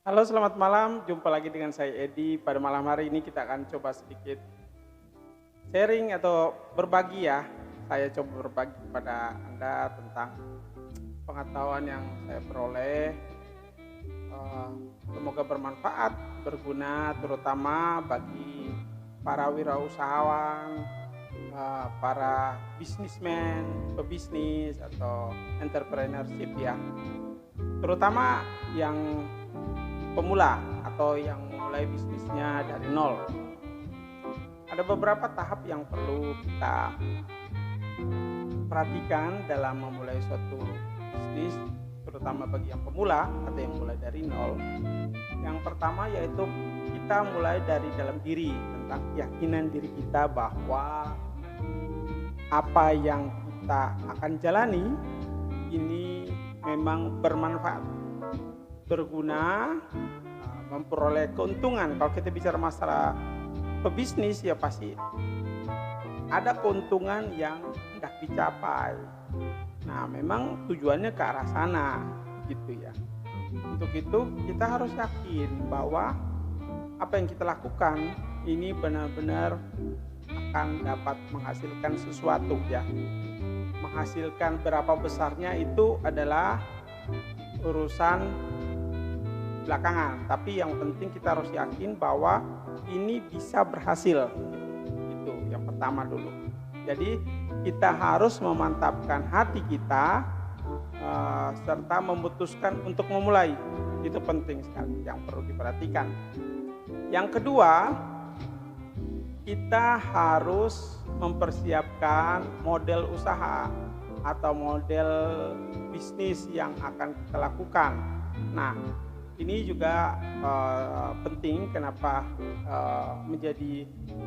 Halo, selamat malam. Jumpa lagi dengan saya Edi. Pada malam hari ini kita akan coba sedikit sharing atau berbagi ya. Saya coba berbagi kepada Anda tentang pengetahuan yang saya peroleh. Eh, Semoga bermanfaat, berguna terutama bagi para wirausahawan, para bisnismen, pebisnis atau entrepreneurship ya. Terutama yang pemula atau yang memulai bisnisnya dari nol. Ada beberapa tahap yang perlu kita perhatikan dalam memulai suatu bisnis, terutama bagi yang pemula atau yang mulai dari nol. Yang pertama yaitu kita mulai dari dalam diri, tentang keyakinan diri kita bahwa apa yang kita akan jalani ini memang bermanfaat, berguna, memperoleh keuntungan. Kalau kita bicara masalah pebisnis ya pasti ada keuntungan yang hendak dicapai. Nah, memang tujuannya ke arah sana gitu ya. Untuk itu kita harus yakin bahwa apa yang kita lakukan ini benar-benar akan dapat menghasilkan sesuatu ya. Menghasilkan berapa besarnya itu adalah urusan belakangan, tapi yang penting kita harus yakin bahwa ini bisa berhasil. Itu yang pertama dulu. Jadi kita harus memantapkan hati kita, serta memutuskan untuk memulai. Itu penting sekali yang perlu diperhatikan. Yang kedua, kita harus mempersiapkan model usaha atau model bisnis yang akan kita lakukan. Nah, ini juga penting. Kenapa menjadi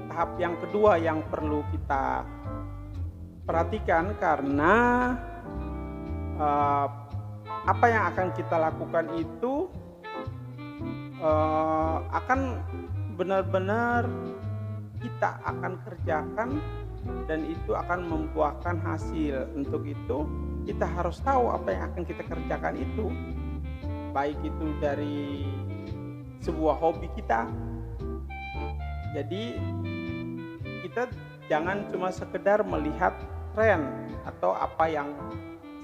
tahap yang kedua yang perlu kita perhatikan? Karena apa yang akan kita lakukan itu akan benar-benar kita akan kerjakan dan itu akan membuahkan hasil. Untuk itu kita harus tahu apa yang akan kita kerjakan itu, baik itu dari sebuah hobi kita. Jadi kita jangan cuma sekedar melihat tren atau apa yang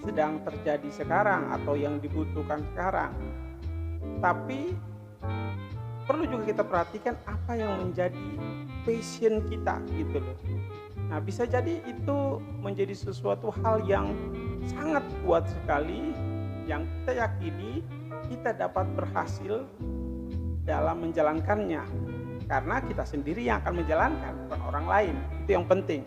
sedang terjadi sekarang atau yang dibutuhkan sekarang, tapi perlu juga kita perhatikan apa yang menjadi passion kita gitu loh. Nah, bisa jadi itu menjadi sesuatu hal yang sangat kuat sekali yang kita yakini kita dapat berhasil dalam menjalankannya, karena kita sendiri yang akan menjalankan, bukan orang lain. Itu yang penting.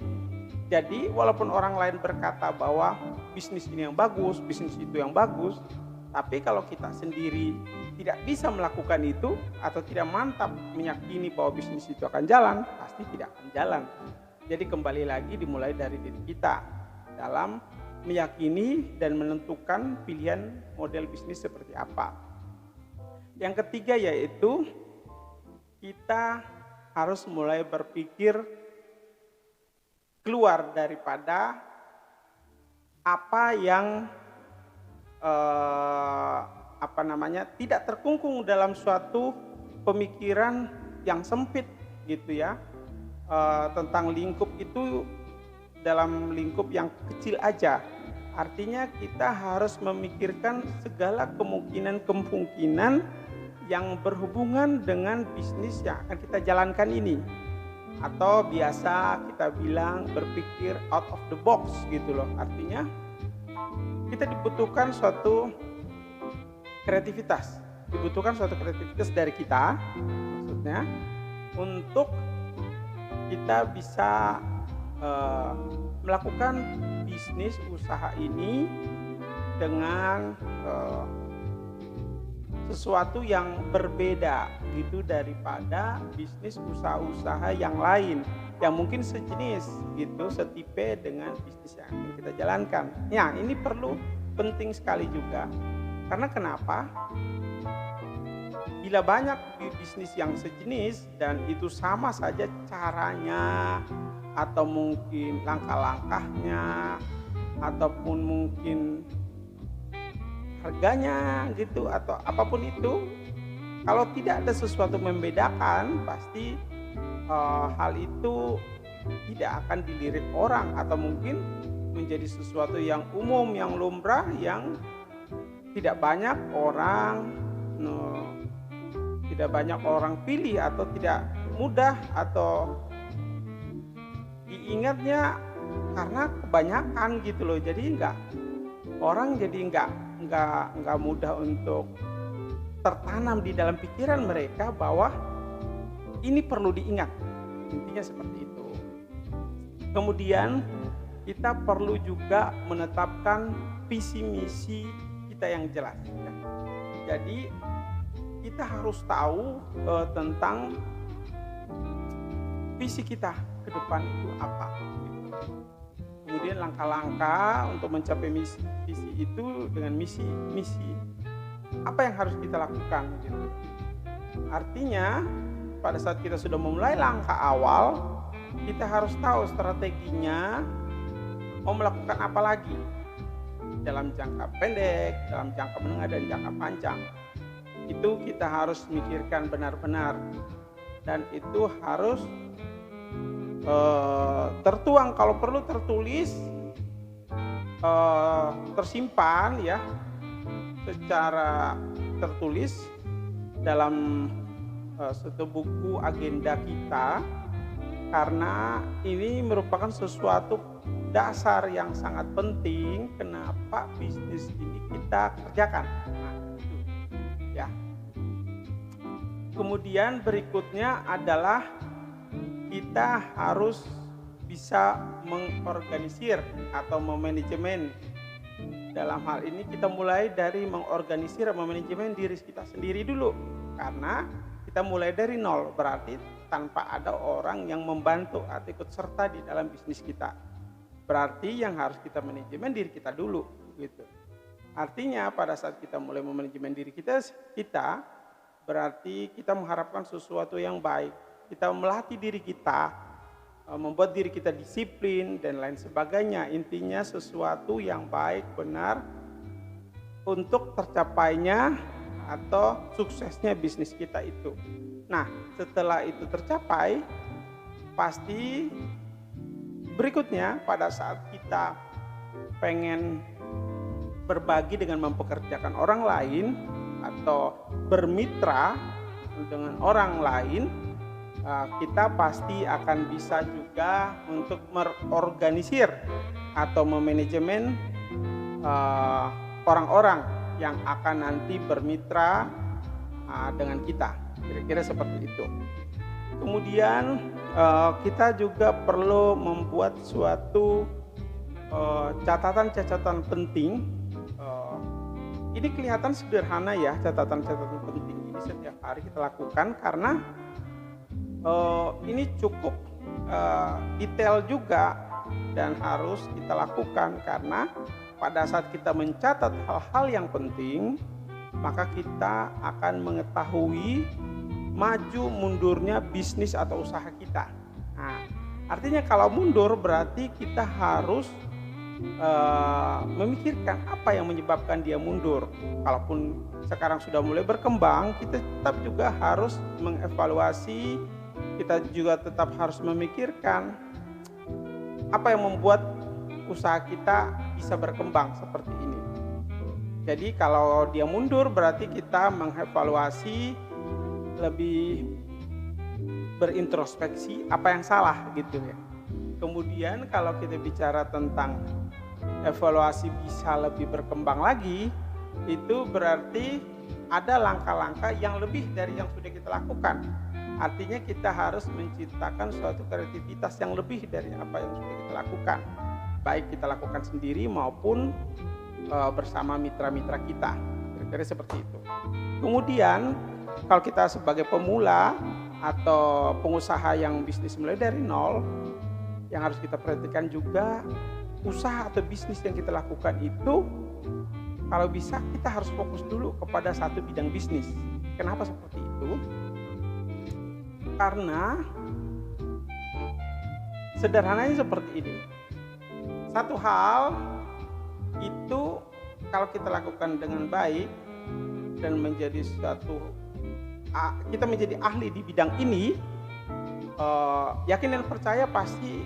Jadi walaupun orang lain berkata bahwa bisnis ini yang bagus, bisnis itu yang bagus, tapi kalau kita sendiri tidak bisa melakukan itu atau tidak mantap meyakini bahwa bisnis itu akan jalan, pasti tidak akan jalan. Jadi kembali lagi dimulai dari diri kita dalam meyakini dan menentukan pilihan model bisnis seperti apa. Yang ketiga yaitu kita harus mulai berpikir keluar daripada apa yang tidak terkungkung dalam suatu pemikiran yang sempit gitu ya, tentang lingkup itu dalam lingkup yang kecil aja. Artinya kita harus memikirkan segala kemungkinan yang berhubungan dengan bisnis yang akan kita jalankan ini, atau biasa kita bilang berpikir out of the box gitu loh. Artinya kita dibutuhkan suatu kreativitas dari kita, maksudnya untuk kita bisa melakukan bisnis usaha ini dengan sesuatu yang berbeda gitu daripada bisnis usaha-usaha yang lain yang mungkin sejenis gitu, setipe dengan bisnis yang akan kita jalankan. Ya, ini perlu penting sekali juga. Karena kenapa? Bila banyak bisnis yang sejenis dan itu sama saja caranya atau mungkin langkah-langkahnya ataupun mungkin harganya gitu atau apapun itu Kalau tidak ada sesuatu membedakan, pasti hal itu tidak akan dilirik orang atau mungkin menjadi sesuatu yang umum, yang lumrah, yang tidak banyak orang tidak banyak orang pilih atau tidak mudah atau diingatnya karena kebanyakan gitu loh. Jadi orang jadi nggak mudah untuk tertanam di dalam pikiran mereka bahwa ini perlu diingat. Intinya seperti itu. Kemudian kita perlu juga menetapkan visi misi kita yang jelas. Jadi kita harus tahu tentang visi kita ke depan itu apa. Kemudian langkah-langkah untuk mencapai visi itu dengan misi apa yang harus kita lakukan gitu. Artinya pada saat kita sudah memulai langkah awal, kita harus tahu strateginya mau melakukan apa lagi dalam jangka pendek, dalam jangka menengah dan jangka panjang. Itu kita harus mikirkan benar-benar, dan itu harus tertuang, kalau perlu tertulis, tersimpan ya secara tertulis dalam satu buku agenda kita, karena ini merupakan sesuatu dasar yang sangat penting kenapa bisnis ini kita kerjakan. Nah, itu ya. Kemudian berikutnya adalah kita harus bisa mengorganisir atau memanajemen. Dalam hal ini kita mulai dari mengorganisir, memanajemen diri kita sendiri dulu, karena kita mulai dari nol, berarti tanpa ada orang yang membantu atau ikut serta di dalam bisnis kita. Berarti yang harus kita manajemen diri kita dulu gitu. Artinya pada saat kita mulai memanajemen diri kita berarti kita mengharapkan sesuatu yang baik. Kita melatih diri kita, membuat diri kita disiplin dan lain sebagainya. Intinya sesuatu yang baik, benar untuk tercapainya atau suksesnya bisnis kita itu. Nah, setelah itu tercapai, pasti berikutnya pada saat kita pengen berbagi dengan mempekerjakan orang lain atau bermitra dengan orang lain, kita pasti akan bisa juga untuk mengorganisir atau memanajemen orang-orang yang akan nanti bermitra dengan kita. Kira-kira seperti itu. Kemudian kita juga perlu membuat suatu catatan-catatan penting. Ini kelihatan sederhana ya, catatan-catatan penting ini setiap hari kita lakukan karena ini cukup detail juga dan harus kita lakukan, karena pada saat kita mencatat hal-hal yang penting, maka kita akan mengetahui maju mundurnya bisnis atau usaha kita. Nah, artinya kalau mundur berarti kita harus memikirkan apa yang menyebabkan dia mundur. Kalaupun sekarang sudah mulai berkembang, kita tetap juga harus mengevaluasi, kita juga tetap harus memikirkan apa yang membuat usaha kita bisa berkembang seperti ini. Jadi kalau dia mundur berarti kita mengevaluasi, lebih berintrospeksi apa yang salah gitu ya. Kemudian kalau kita bicara tentang evaluasi bisa lebih berkembang lagi, itu berarti ada langkah-langkah yang lebih dari yang sudah kita lakukan. Artinya kita harus menciptakan suatu kreativitas yang lebih dari apa yang sudah kita lakukan, baik kita lakukan sendiri maupun bersama mitra-mitra kita. Kira-kira seperti itu. Kemudian kalau kita sebagai pemula atau pengusaha yang bisnis mulai dari nol, yang harus kita perhatikan juga usaha atau bisnis yang kita lakukan itu, kalau bisa kita harus fokus dulu kepada satu bidang bisnis. Kenapa seperti itu? Karena sederhananya seperti ini. Satu hal itu kalau kita lakukan dengan baik dan menjadi suatu kita menjadi ahli di bidang ini, yakin dan percaya pasti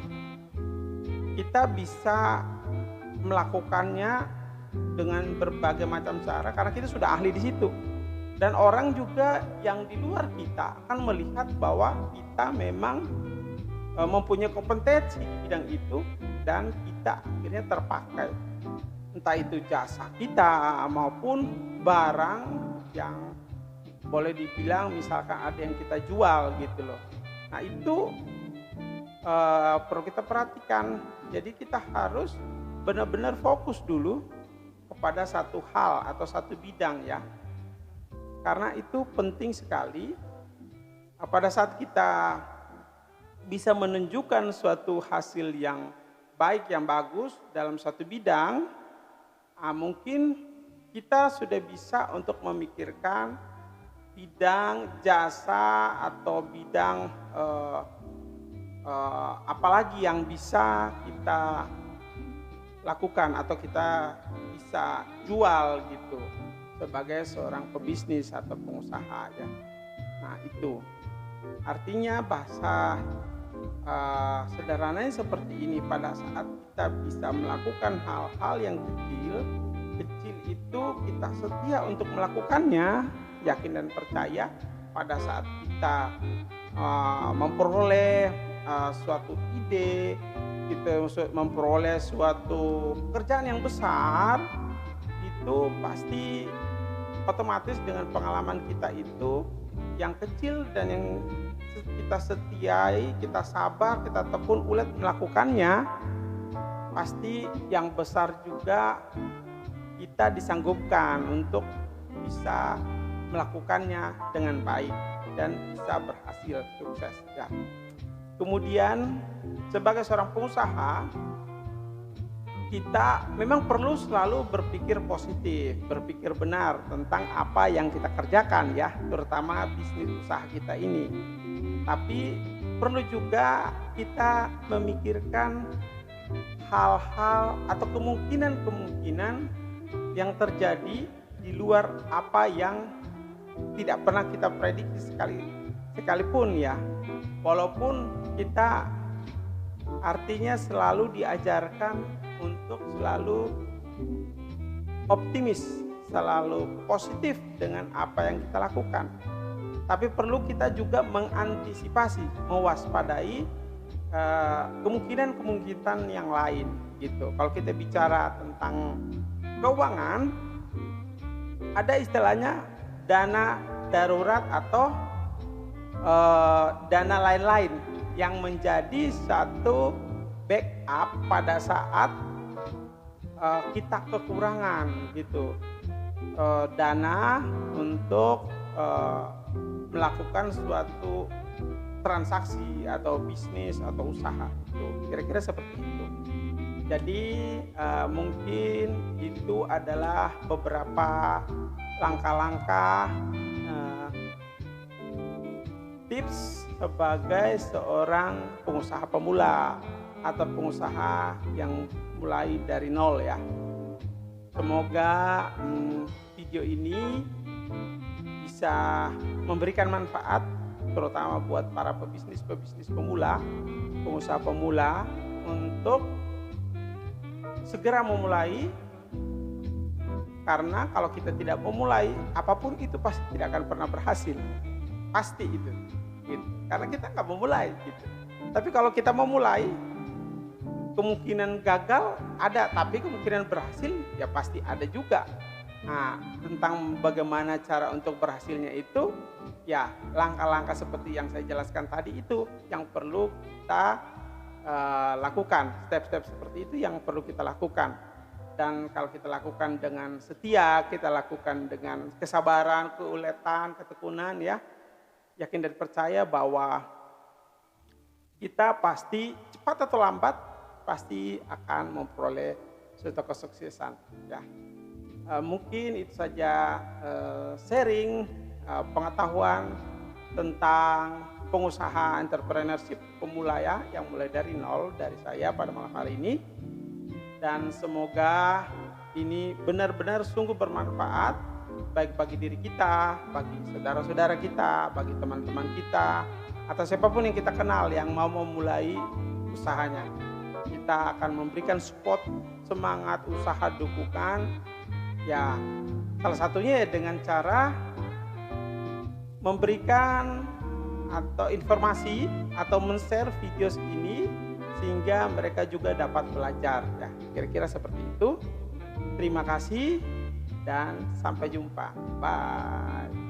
kita bisa melakukannya dengan berbagai macam cara karena kita sudah ahli di situ. Dan orang juga yang di luar kita akan melihat bahwa kita memang mempunyai kompetensi di bidang itu dan kita akhirnya terpakai. Entah itu jasa kita maupun barang yang boleh dibilang misalkan ada yang kita jual gitu loh. Nah itu perlu kita perhatikan. Jadi kita harus benar-benar fokus dulu kepada satu hal atau satu bidang ya. Karena itu penting sekali pada saat kita bisa menunjukkan suatu hasil yang baik, yang bagus dalam satu bidang, mungkin kita sudah bisa untuk memikirkan bidang jasa atau bidang apalagi yang bisa kita lakukan atau kita bisa jual gitu sebagai seorang pebisnis atau pengusaha ya. Nah itu artinya bahasa sederhananya seperti ini. Pada saat kita bisa melakukan hal-hal yang kecil itu kita setia untuk melakukannya, yakin dan percaya pada saat kita memperoleh suatu ide, kita memperoleh suatu pekerjaan yang besar, itu pasti otomatis dengan pengalaman kita itu yang kecil dan yang kita setiai, kita sabar, kita tekun ulet melakukannya, pasti yang besar juga kita disanggupkan untuk bisa melakukannya dengan baik dan bisa berhasil sukses ya. Kemudian sebagai seorang pengusaha, kita memang perlu selalu berpikir positif, berpikir benar tentang apa yang kita kerjakan ya, terutama bisnis usaha kita ini. Tapi perlu juga kita memikirkan hal-hal atau kemungkinan-kemungkinan yang terjadi di luar apa yang tidak pernah kita prediksi sekalipun ya. Walaupun kita artinya selalu diajarkan untuk selalu optimis, selalu positif dengan apa yang kita lakukan. Tapi perlu kita juga mengantisipasi, mewaspadai kemungkinan-kemungkinan yang lain gitu. Kalau kita bicara tentang keuangan, ada istilahnya dana darurat atau dana lain-lain yang menjadi satu backup pada saat kita kekurangan gitu, dana untuk melakukan suatu transaksi atau bisnis atau usaha itu kira-kira seperti itu. Jadi mungkin itu adalah beberapa langkah-langkah tips sebagai seorang pengusaha pemula atau pengusaha yang mulai dari nol ya. Semoga video ini bisa memberikan manfaat terutama buat para pebisnis pemula, pengusaha pemula untuk segera memulai, karena kalau kita tidak memulai apapun itu pasti tidak akan pernah berhasil, pasti itu gitu. Karena kita nggak memulai gitu. Tapi kalau kita memulai, kemungkinan gagal ada, tapi kemungkinan berhasil ya pasti ada juga. Nah, tentang bagaimana cara untuk berhasilnya itu, ya langkah-langkah seperti yang saya jelaskan tadi itu yang perlu kita lakukan. Step-step seperti itu yang perlu kita lakukan. Dan kalau kita lakukan dengan setia, kita lakukan dengan kesabaran, keuletan, ketekunan ya, yakin dan percaya bahwa kita pasti cepat atau lambat pasti akan memperoleh suatu kesuksesan ya. Mungkin itu saja sharing pengetahuan tentang pengusaha entrepreneurship pemula ya, yang mulai dari nol dari saya pada malam hari ini. Dan semoga ini benar-benar sungguh bermanfaat baik bagi diri kita, bagi saudara-saudara kita, bagi teman-teman kita, atau siapapun yang kita kenal yang mau memulai usahanya. Kita akan memberikan support, semangat, usaha, dukungan. Ya, salah satunya dengan cara memberikan atau informasi atau men-share video ini sehingga mereka juga dapat belajar. Ya, kira-kira seperti itu. Terima kasih dan sampai jumpa. Bye.